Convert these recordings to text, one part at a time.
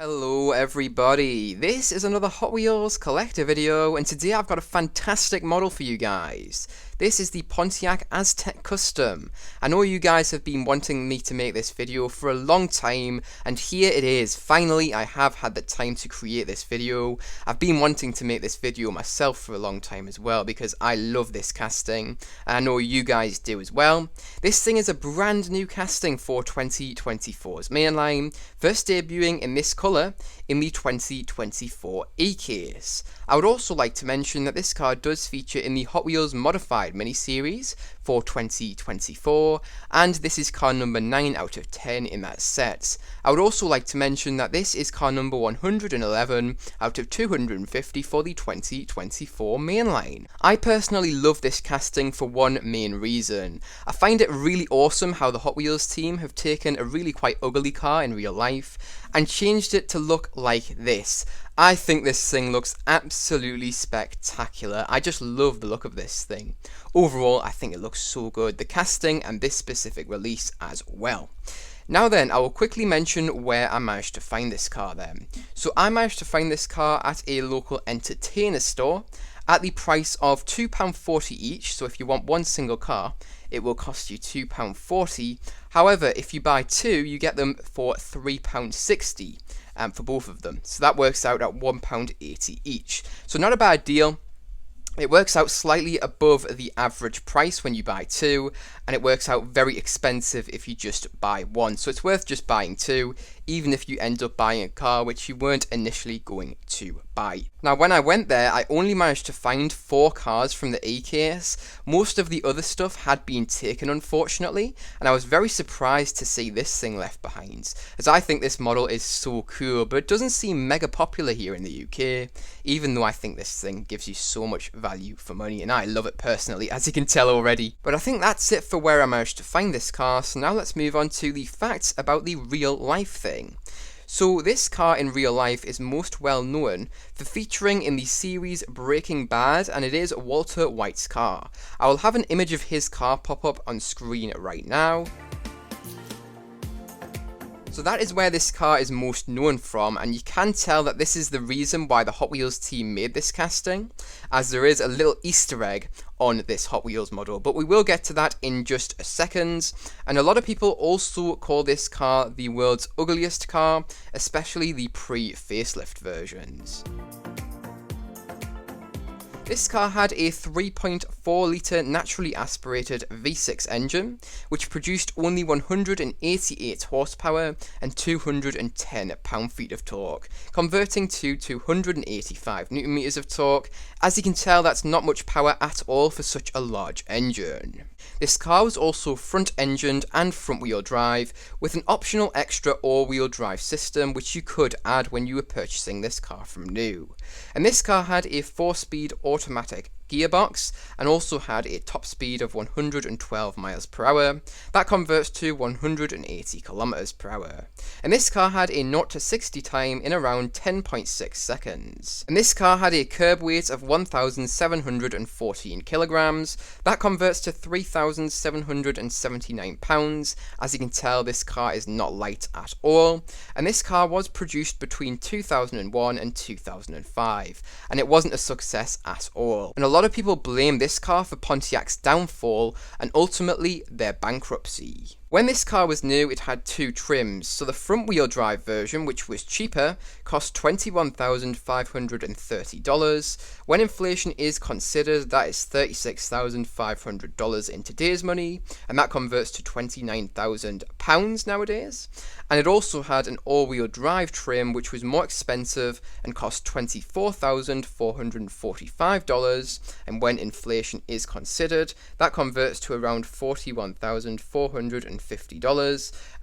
Hello everybody, this is another Hot Wheels collector video, and today I've got a fantastic model for you guys. This is the Pontiac Aztek Custom. I know you guys have been wanting me to make this video for a long time, and here it is. Finally, I have had the time to create this video. I've been wanting to make this video myself for a long time as well, because I love this casting, and I know you guys do as well. This thing is a brand new casting for 2024's mainline, first debuting in this colour in the 2024 E-Case. I would also like to mention that this car does feature in the Hot Wheels Modified mini-series for 2024, and this is car number 9 out of 10 in that set. I would also like to mention that this is car number 111 out of 250 for the 2024 mainline. I personally love this casting for one main reason. I find it really awesome how the Hot Wheels team have taken a really quite ugly car in real life and changed it to look like this. I think this thing looks absolutely spectacular. I just love the look of this thing. Overall, I think it looks so good, the casting and this specific release as well. Now then, I will quickly mention where I managed to find this car then. So I managed to find this car at a local entertainer store at the price of £2.40 each. So if you want one single car, it will cost you £2.40. However, if you buy two, you get them for £3.60 for both of them. So that works out at £1.80 each. So not a bad deal. It works out slightly above the average price when you buy two, and it works out very expensive if you just buy one. So it's worth just buying two, even if you end up buying a car which you weren't initially going to buy. Now, when I went there, I only managed to find 4 cars from the E-Case. Most of the other stuff had been taken, unfortunately, and I was very surprised to see this thing left behind, as I think this model is so cool, but it doesn't seem mega popular here in the UK, even though I think this thing gives you so much value for money, and I love it personally, as you can tell already. But I think that's it for where I managed to find this car, so now let's move on to the facts about the real life thing. So this car in real life is most well known for featuring in the series Breaking Bad, and it is Walter White's car. I will have an image of his car pop up on screen right now. So that is where this car is most known from, and you can tell that this is the reason why the Hot Wheels team made this casting, as there is a little Easter egg on this Hot Wheels model, but we will get to that in just a second. And a lot of people also call this car the world's ugliest car, especially the pre-facelift versions. This car had a 3.4 litre naturally aspirated V6 engine, which produced only 188 horsepower and 210 pound-feet of torque, converting to 285 newton meters of torque. As you can tell, that's not much power at all for such a large engine. This car was also front-engined and front-wheel drive, with an optional extra all-wheel drive system which you could add when you were purchasing this car from new. And this car had a 4-speed automatic gearbox and also had a top speed of 112 miles per hour. That converts to 180 kilometers per hour. And this car had a 0 to 60 time in around 10.6 seconds. And this car had a curb weight of 1,714 kilograms. That converts to 3,779 pounds. As you can tell, this car is not light at all. And this car was produced between 2001 and 2005, and it wasn't a success at all. And a lot of people blame this car for Pontiac's downfall and ultimately their bankruptcy. When this car was new, it had 2 trims, so the front-wheel drive version, which was cheaper, cost $21,530. When inflation is considered, that is $36,500 in today's money, and that converts to £29,000 nowadays. And it also had an all-wheel drive trim, which was more expensive and cost $24,445, and when inflation is considered, that converts to around $41,450,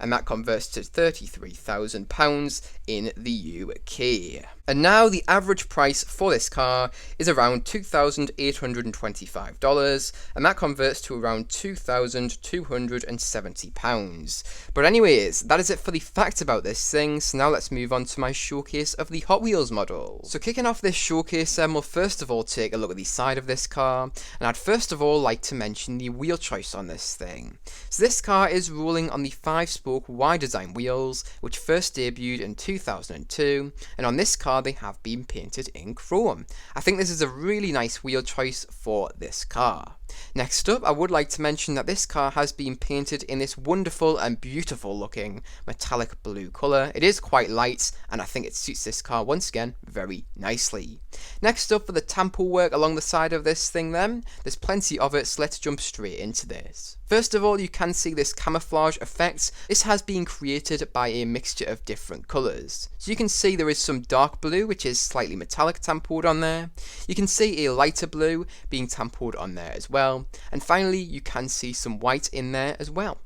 and that converts to £33,000 in the UK. And now the average price for this car is around $2,825, and that converts to around £2,270. But anyways, that is it for the facts about this thing, so now let's move on to my showcase of the Hot Wheels model. So kicking off this showcase, we'll first of all take a look at the side of this car, and I'd first of all like to mention the wheel choice on this thing. So this car is rolling on the 5-spoke Y-design wheels, which first debuted in 2002, and on this car they have been painted in chrome. I think this is a really nice wheel choice for this car. Next up, I would like to mention that this car has been painted in this wonderful and beautiful looking metallic blue colour. It is quite light, and I think it suits this car once again very nicely. Next up, for the tampo work along the side of this thing then, there's plenty of it, so let's jump straight into this. First of all, you can see this camouflage effect. This has been created by a mixture of different colours. So you can see there is some dark blue, which is slightly metallic tampoed on there. You can see a lighter blue being tampoed on there as well. And finally, you can see some white in there as well.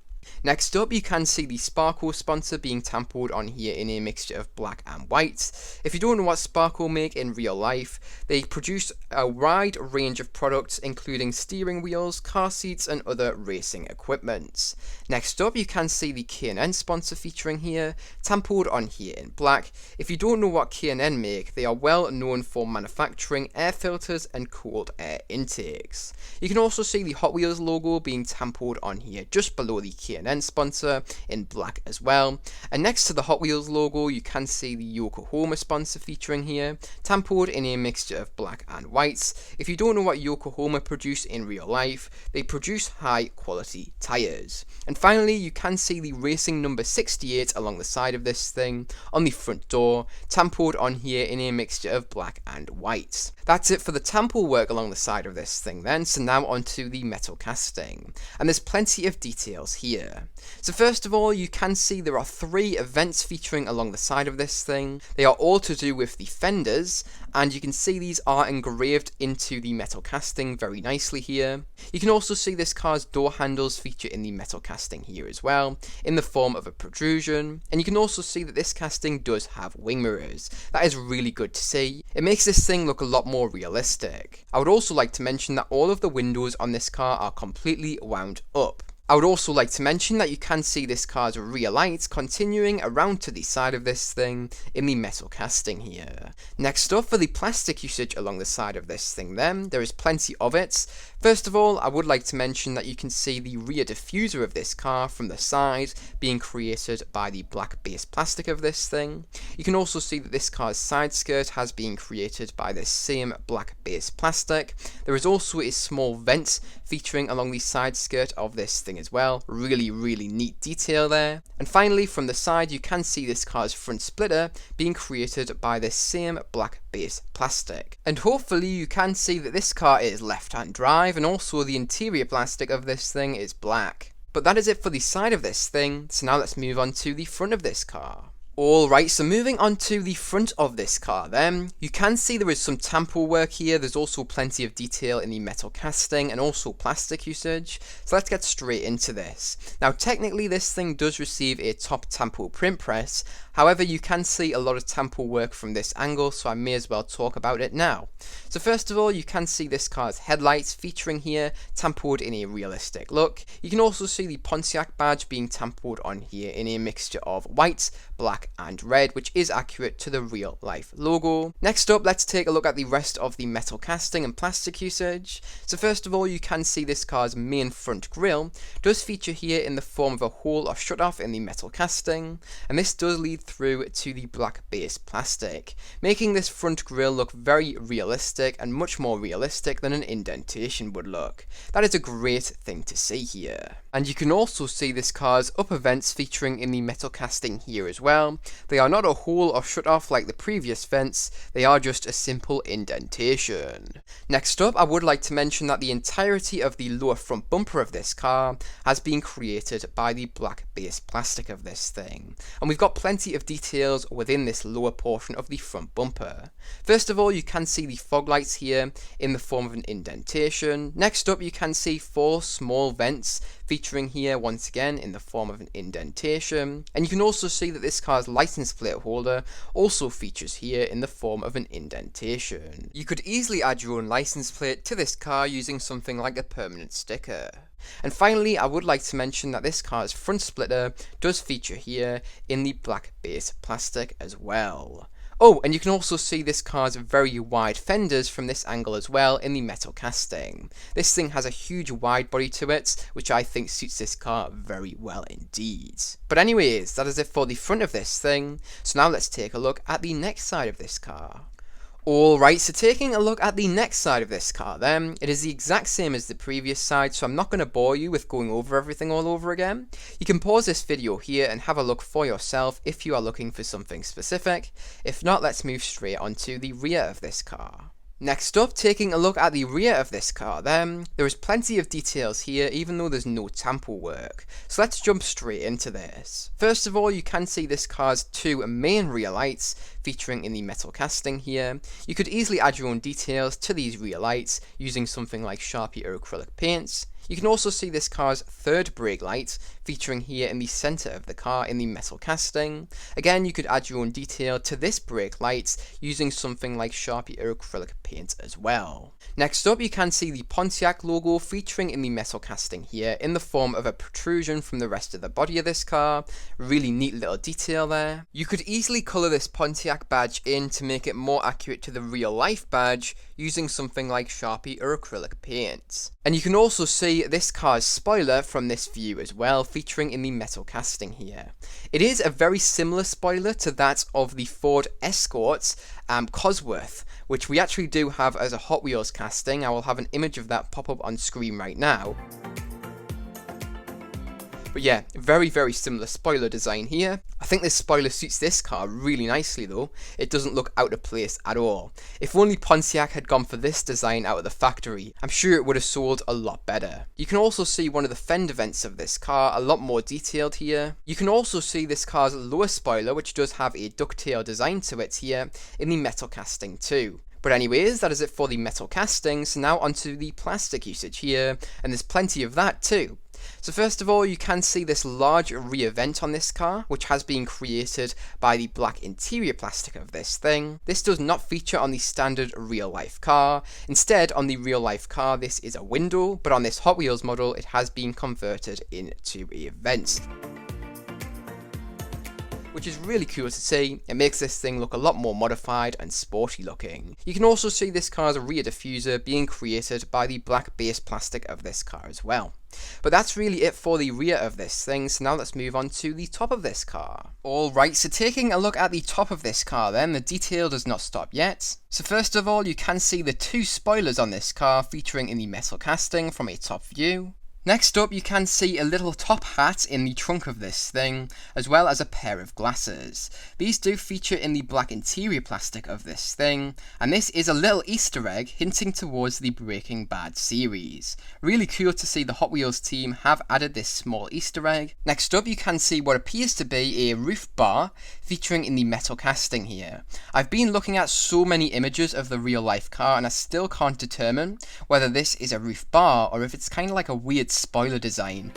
Next up, you can see the Sparkle sponsor being tampoed on here in a mixture of black and white. If you don't know what Sparkle make in real life, they produce a wide range of products including steering wheels, car seats and other racing equipment. Next up, you can see the K&N sponsor featuring here, tampoed on here in black. If you don't know what K&N make, they are well known for manufacturing air filters and cooled air intakes. You can also see the Hot Wheels logo being tampoed on here just below the K&N sponsor in black as well. And next to the Hot Wheels logo, you can see the Yokohama sponsor featuring here, tampoed in a mixture of black and white. If you don't know what Yokohama produce in real life, they produce high quality tyres. And finally, you can see the racing number 68 along the side of this thing on the front door, tampoed on here in a mixture of black and white. That's it for the tampo work along the side of this thing then, so now onto the metal casting. And there's plenty of details here. So first of all, you can see there are 3 events featuring along the side of this thing. They are all to do with the fenders, and you can see these are engraved into the metal casting very nicely here. You can also see this car's door handles feature in the metal casting here as well, in the form of a protrusion, and you can also see that this casting does have wing mirrors. That is really good to see. It makes this thing look a lot more realistic. I would also like to mention that all of the windows on this car are completely wound up. I would also like to mention that you can see this car's rear lights continuing around to the side of this thing in the metal casting here. Next up, for the plastic usage along the side of this thing then, there is plenty of it. First of all, I would like to mention that you can see the rear diffuser of this car from the side being created by the black base plastic of this thing. You can also see that this car's side skirt has been created by this same black base plastic. There is also a small vent featuring along the side skirt of this thing as well. Really neat detail there. And finally, from the side, you can see this car's front splitter being created by this same black base plastic. And hopefully you can see that this car is left-hand drive, and also the interior plastic of this thing is black. But that is it for the side of this thing, so now let's move on to the front of this car. Alright, so moving on to the front of this car then, you can see there is some tampo work here. There's also plenty of detail in the metal casting and also plastic usage, so let's get straight into this. Now technically this thing does receive a top tampo print press, however you can see a lot of tampo work from this angle, so I may as well talk about it now. So first of all, you can see this car's headlights featuring here, tampoed in a realistic look. You can also see the Pontiac badge being tampoed on here in a mixture of white, black and red, which is accurate to the real life logo. Next up, let's take a look at the rest of the metal casting and plastic usage. So first of all, you can see this car's main front grille does feature here in the form of a hole or shut off in the metal casting, and this does lead through to the black base plastic, making this front grille look very realistic and much more realistic than an indentation would look. That is a great thing to see here. And you can also see this car's upper vents featuring in the metal casting here as well. They are not a hole or shut off like the previous vents, they are just a simple indentation. Next up, I would like to mention that the entirety of the lower front bumper of this car has been created by the black base plastic of this thing. And we've got plenty plenty of details within this lower portion of the front bumper. First of all, you can see the fog lights here in the form of an indentation. Next up, you can see 4 small vents featuring here once again in the form of an indentation. And you can also see that this car's license plate holder also features here in the form of an indentation. You could easily add your own license plate to this car using something like a permanent sticker. And finally, I would like to mention that this car's front splitter does feature here in the black base plastic as well. Oh, and you can also see this car's very wide fenders from this angle as well in the metal casting. This thing has a huge wide body to it, which I think suits this car very well indeed. But anyways, that is it for the front of this thing, so now let's take a look at the next side of this car. Alright, so taking a look at the next side of this car then, it is the exact same as the previous side, so I'm not going to bore you with going over everything all over again. You can pause this video here and have a look for yourself if you are looking for something specific. If not, let's move straight onto the rear of this car. Next up, taking a look at the rear of this car then, there is plenty of details here even though there's no tamper work. So let's jump straight into this. First of all, you can see this car's 2 main rear lights featuring in the metal casting here. You could easily add your own details to these rear lights using something like Sharpie or acrylic paints. You can also see this car's 3rd brake light featuring here in the centre of the car in the metal casting. Again, you could add your own detail to this brake light using something like Sharpie or acrylic paint as well. Next up, you can see the Pontiac logo featuring in the metal casting here in the form of a protrusion from the rest of the body of this car. Really neat little detail there. You could easily colour this Pontiac badge in to make it more accurate to the real life badge using something like Sharpie or acrylic paint. And you can also see this car's spoiler from this view as well, featuring in the metal casting here. It is a very similar spoiler to that of the Ford Escort Cosworth, which we actually do have as a Hot Wheels casting. I will have an image of that pop up on screen right now. But yeah, very similar spoiler design here. I think this spoiler suits this car really nicely though. It doesn't look out of place at all. If only Pontiac had gone for this design out of the factory, I'm sure it would have sold a lot better. You can also see one of the fender vents of this car, a lot more detailed here. You can also see this car's lower spoiler, which does have a ducktail design to it here, in the metal casting too. But anyways, that is it for the metal casting, so now onto the plastic usage here, and there's plenty of that too. So first of all, you can see this large rear vent on this car, which has been created by the black interior plastic of this thing. This does not feature on the standard real life car. Instead, on the real life car, this is a window, but on this Hot Wheels model, it has been converted into a vent, which is really cool to see. It makes this thing look a lot more modified and sporty looking. You can also see this car's rear diffuser being created by the black base plastic of this car as well. But that's really it for the rear of this thing, so now let's move on to the top of this car. Alright, so taking a look at the top of this car then, the detail does not stop yet. So first of all, you can see the 2 spoilers on this car featuring in the metal casting from a top view. Next up, you can see a little top hat in the trunk of this thing, as well as a pair of glasses. These do feature in the black interior plastic of this thing, and this is a little Easter egg hinting towards the Breaking Bad series. Really cool to see the Hot Wheels team have added this small Easter egg. Next up, you can see what appears to be a roof bar featuring in the metal casting here. I've been looking at so many images of the real life car, and I still can't determine whether this is a roof bar or if it's kind of like a weird spoiler design.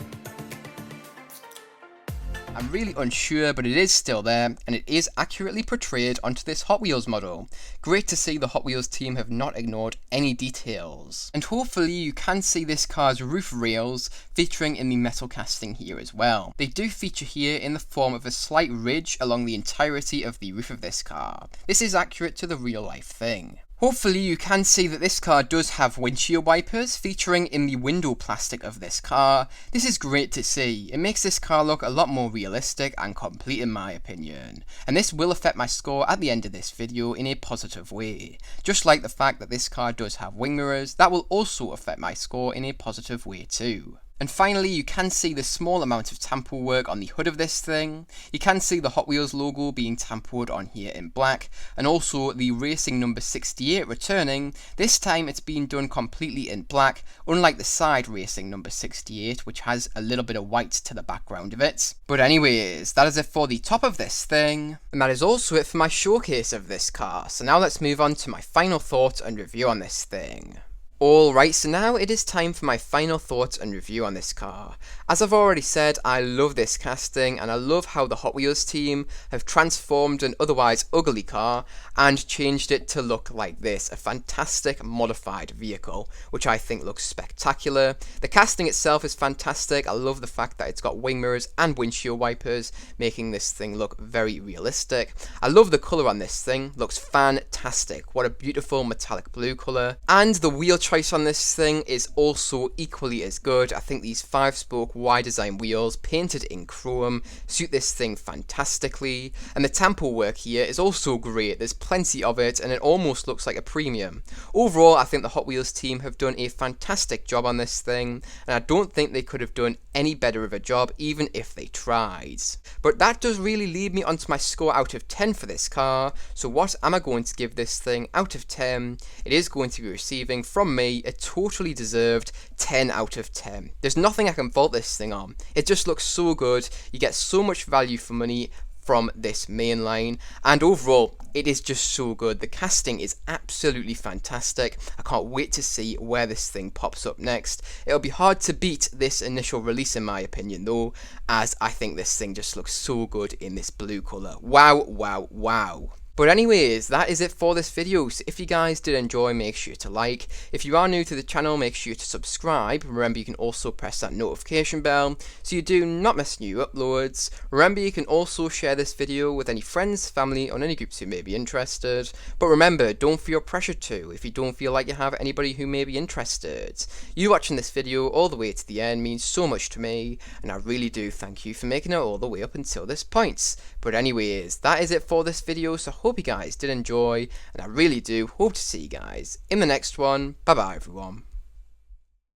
I'm really unsure, but it is still there, and it is accurately portrayed onto this Hot Wheels model. Great to see the Hot Wheels team have not ignored any details. And hopefully you can see this car's roof rails featuring in the metal casting here as well. They do feature here in the form of a slight ridge along the entirety of the roof of this car. This is accurate to the real life thing. Hopefully you can see that this car does have windshield wipers featuring in the window plastic of this car. This is great to see. It makes this car look a lot more realistic and complete in my opinion. And this will affect my score at the end of this video in a positive way. Just like the fact that this car does have wing mirrors, that will also affect my score in a positive way too. And finally, you can see the small amount of tamper work on the hood of this thing. You can see the Hot Wheels logo being tampered on here in black, and also the racing number 68 returning. This time it's been done completely in black, unlike the side racing number 68, which has a little bit of white to the background of it. But anyways, that is it for the top of this thing, and that is also it for my showcase of this car. So now let's move on to my final thoughts and review on this thing. Alright, so now it is time for my final thoughts and review on this car. As I've already said, I love this casting, and I love how the Hot Wheels team have transformed an otherwise ugly car and changed it to look like this, a fantastic modified vehicle, which I think looks spectacular. The casting itself is fantastic. I love the fact that it's got wing mirrors and windshield wipers, making this thing look very realistic. I love the colour on this thing, looks fantastic. What a beautiful metallic blue colour. And the wheel choice on this thing is also equally as good. I think these 5-spoke Y design wheels painted in chrome suit this thing fantastically, and the tamper work here is also great. There's plenty of it and it almost looks like a premium. Overall, I think the Hot Wheels team have done a fantastic job on this thing, and I don't think they could have done any better of a job even if they tried. But that does really lead me onto my score out of 10 for this car. So what am I going to give this thing out of 10? It is going to be receiving from me a totally deserved 10 out of 10. There's nothing I can fault this thing on. It just looks so good. You get so much value for money from this mainline, and overall it is just so good. The casting is absolutely fantastic. I can't wait to see where this thing pops up next. It'll be hard to beat this initial release in my opinion though, as I think this thing just looks so good in this blue colour. Wow, wow, wow. But anyways, that is it for this video. So if you guys did enjoy, make sure to like. If you are new to the channel, make sure to subscribe. Remember, you can also press that notification bell so you do not miss new uploads. Remember, you can also share this video with any friends, family, or any groups who may be interested. But remember, don't feel pressured to if you don't feel like you have anybody who may be interested. You watching this video all the way to the end means so much to me, and I really do thank you for making it all the way up until this point. But anyways, that is it for this video, so hope you guys did enjoy, and I really do hope to see you guys in the next one. Bye bye everyone.